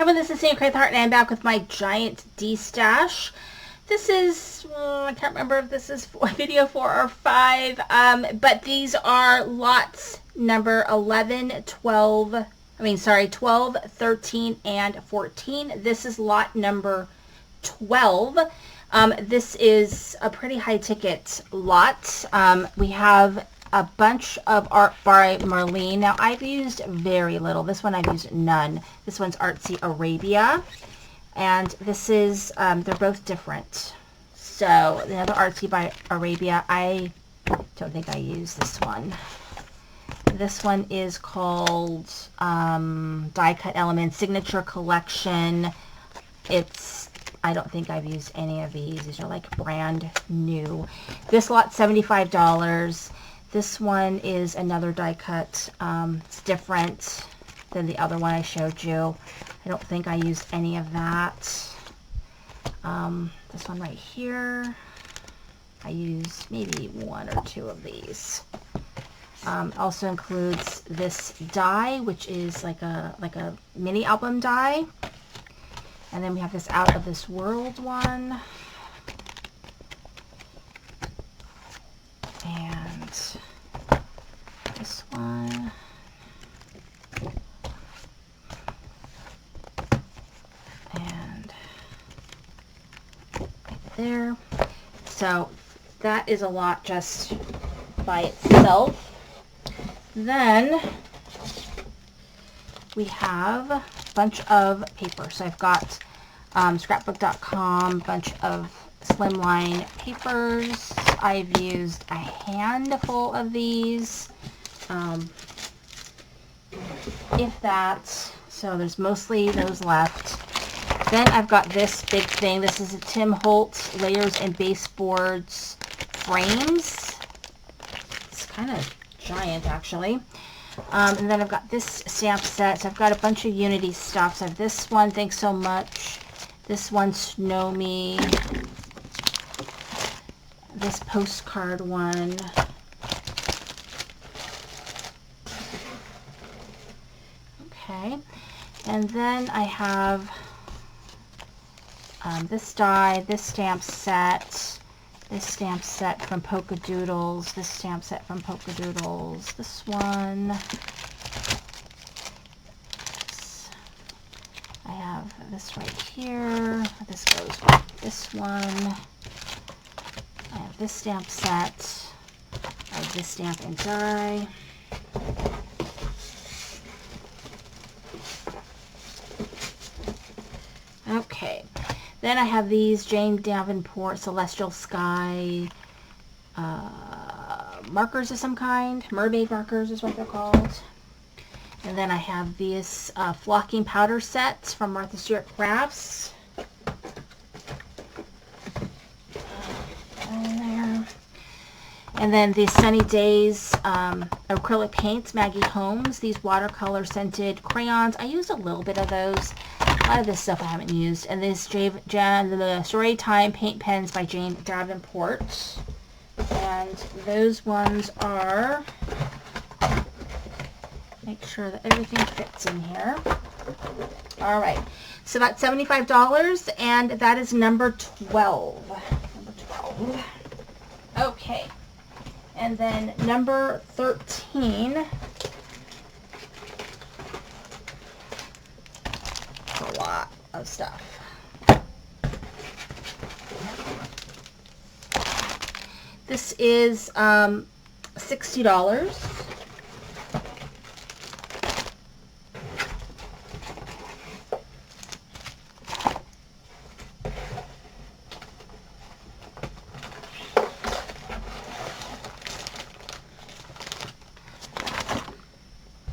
everyone, this is Sandy Craig Heart, and I'm back with my giant Destash. This is, I can't remember if this is video 4 or 5, but these are lots number 11, 12, 13, and 14. This is lot number 12. This is a pretty high ticket lot. We have a bunch of art by Marlene. Now I've used very little. This one I've used none. This one's Artsy Arabia, and this is they're both different. So the other Artsy by Arabia, I don't think I used this one. This one is called Die Cut Elements Signature Collection. I don't think I've used any of these. These are like brand new. This lot $75. This one is another die cut. It's different than the other one I showed you. I don't think I used any of that. This one right here, I used maybe 1 or 2 of these. Also includes this die, which is like a mini album die. And then we have this Out of This World one. And this one. And right there. So that is a lot just by itself. Then we have a bunch of paper. So I've got scrapbook.com, bunch of slimline papers. I've used a handful of these, if that. So there's mostly those left. Then I've got this big thing. This is a Tim Holtz Layers and Baseboards frames. It's kind of giant, actually. And then I've got this stamp set. So I've got a bunch of Unity stuff. So I have this one, thanks so much. This one, Snow Me. This postcard one. Okay. And then I have this die, this stamp set from Polka Doodles, this stamp set from Polka Doodles, this one. I have this right here. This goes with this one. I have this stamp set. I have this stamp and die. Okay. Then I have these Jane Davenport Celestial Sky markers of some kind. Mermaid markers is what they're called. And then I have these flocking powder sets from Martha Stewart Crafts. And then these Sunny Days acrylic paints, Maggie Holmes. These watercolor scented crayons. I used a little bit of those. A lot of this stuff I haven't used. And this the Storytime paint pens by Jane Davenport. And those ones are, make sure that everything fits in here. All right. So that's $75, and that is number 12. Number 12. Okay. And then number 13. A lot of stuff. This is $60.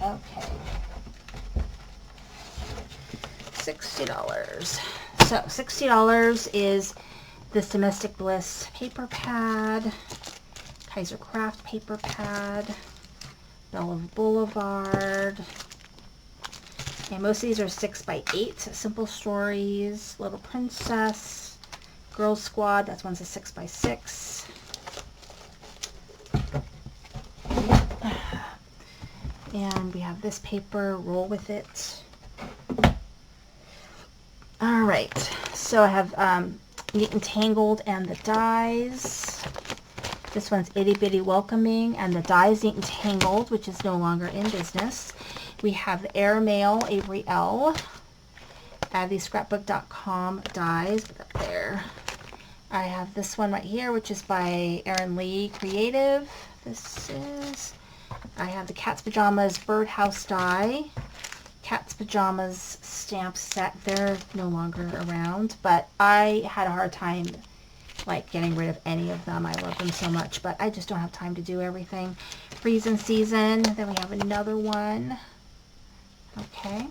Okay. $60. So $60 is this Domestic Bliss paper pad, Kaiser Craft paper pad, Bella Boulevard. And most of these are 6x8. Simple Stories, Little Princess, Girl Squad. That one's a 6x6. And we have this paper, Roll With It. right, so I have Neat and Tangled and the dies. This one's Itty Bitty Welcoming and the dies Neat and Tangled, which is no longer in business. We have the Airmail Avery L. I have these scrapbook.com dies, put that there. I have this one right here, which is by Erin Lee Creative. I have the Cat's Pajamas Birdhouse die. Cat's Pajamas stamp set. They're no longer around, but I had a hard time like getting rid of any of them. I love them so much, but I just don't have time to do everything. Freeze and Season. Then we have another one. Okay.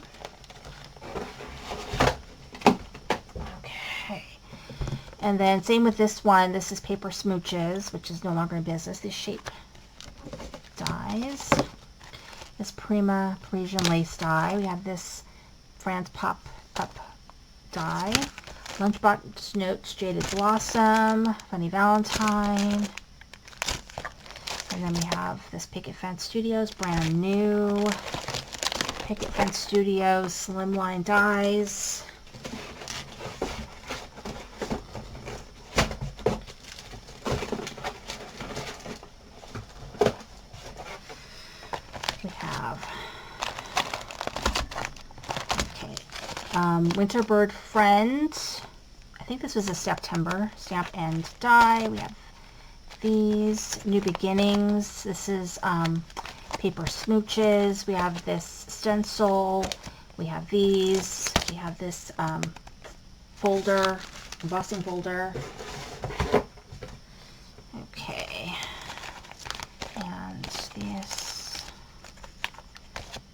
Okay. And then same with this one. This is Paper Smooches, which is no longer in business. These shape dies. This Prima Parisian Lace die. We have this France Pop Up die. Lunchbox Notes Jaded Blossom. Funny Valentine. And then we have this Picket Fence Studios brand new. Picket Fence Studios Slimline dies. We have Winterbird Friend. I think this was a September stamp and die. We have these New Beginnings. This is Paper Smooches. We have this stencil. We have these. We have this folder, embossing folder. Okay. And this.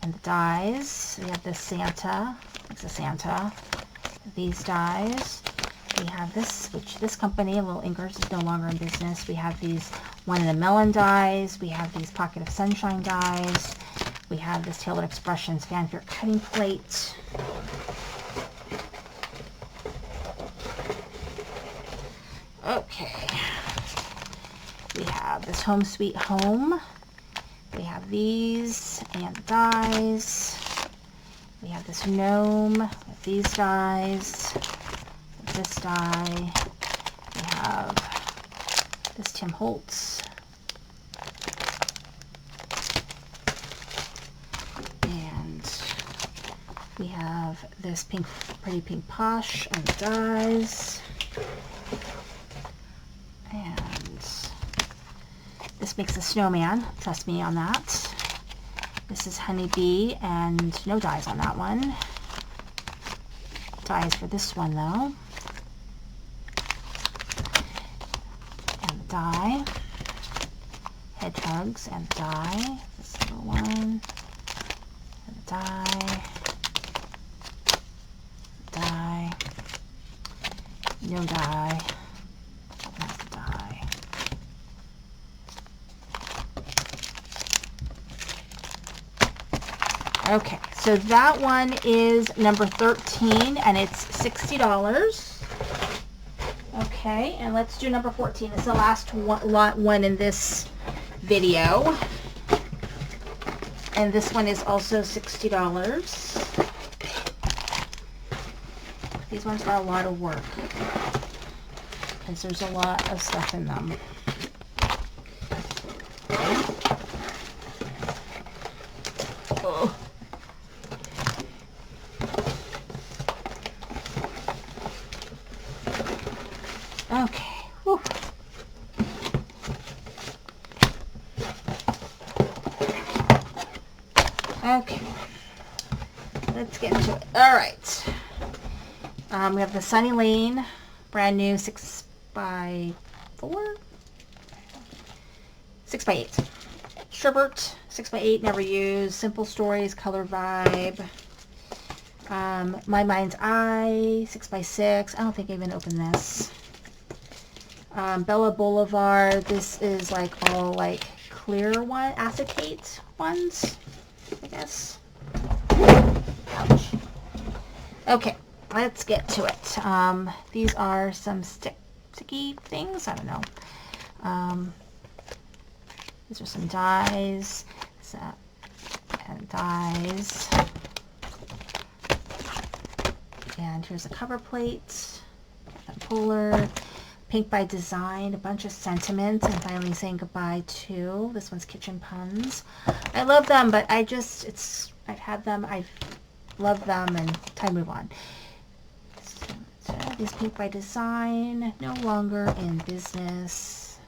And the dies. We have this Santa. It's a Santa. These dies. We have this, which this company, Little Inkers, is no longer in business. We have these One in a Melon dies. We have these Pocket of Sunshine dies. We have this Tailored Expressions Fanfare Cutting Plate. Okay. We have this Home Sweet Home. We have these and dies. We have this gnome with these dies. This die. We have this Tim Holtz. And we have this pink, Pretty Pink Posh and the dies. And this makes a snowman. Trust me on that. This is Honeybee and no dies on that one. Dies for this one though. And die. Hedgehogs and die. This little one. And die. Die. No die. That's the die. Okay, so that one is number 13 and it's $60. Okay, and let's do number 14. It's the last one in this video. And this one is also $60. These ones are a lot of work because there's a lot of stuff in them. Oh. Okay. Whew. Okay. Let's get into it. All right. We have the Sunny Lane, brand new 6x4? 6x8. Sherbert, 6x8, never used. Simple Stories, Color Vibe. My Mind's Eye, 6x6. I don't think I even opened this. Bella Boulevard. This is like all like clear one, acetate ones, I guess. Ouch. Okay, let's get to it. These are some sticky things. I don't know. These are some dies. And dies. And here's a cover plate, a puller, Pink by Design, a bunch of sentiments, and finally saying goodbye to, this one's Kitchen Puns. I love them, but I've had them, I've loved them, and time to move on. So these Pink by Design, no longer in business.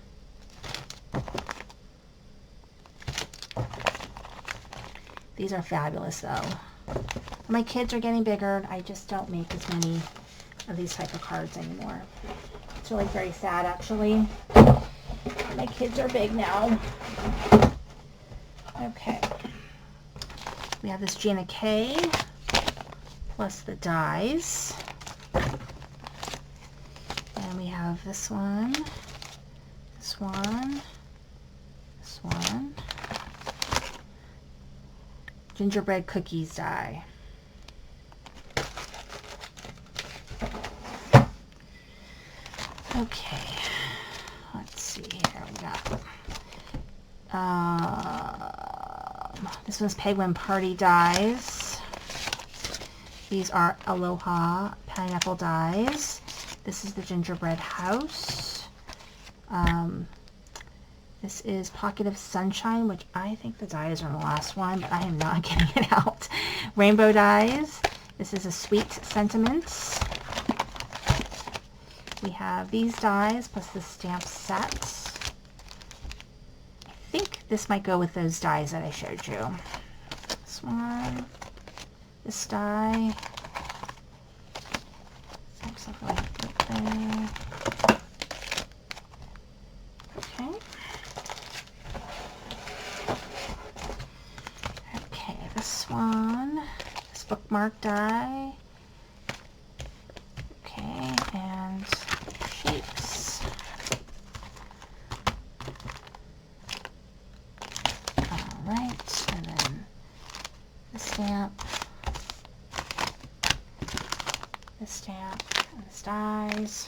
These are fabulous though. My kids are getting bigger. I just don't make as many of these type of cards anymore. It's really very sad actually. My kids are big now. Okay. We have this Gina K plus the dies. And we have this one, this one, this one. Gingerbread cookies die. Okay, let's see here. We got this one's Penguin Party dies. These are Aloha pineapple dies. This is the Gingerbread House. This is Pocket of Sunshine, which I think the dies are on the last one, but I am not getting it out. Rainbow dies. This is a Sweet Sentiments. We have these dies plus the stamp set. I think this might go with those dies that I showed you. This one, this die. Looks like right there. Okay. Okay, this one, this bookmark die. Okay, and shapes. Alright, and then the stamp, and the dies.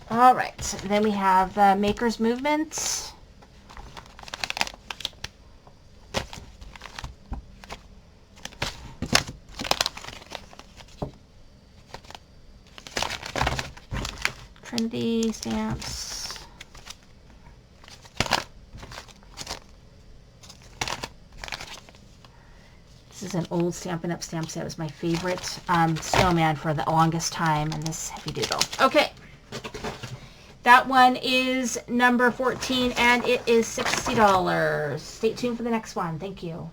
Alright, then we have the Maker's Movement. Trinity stamps. This is an old Stampin' Up! Stamp set. It was my favorite snowman for the longest time, and this heavy doodle. Okay. That one is number 14, and it is $60. Stay tuned for the next one. Thank you.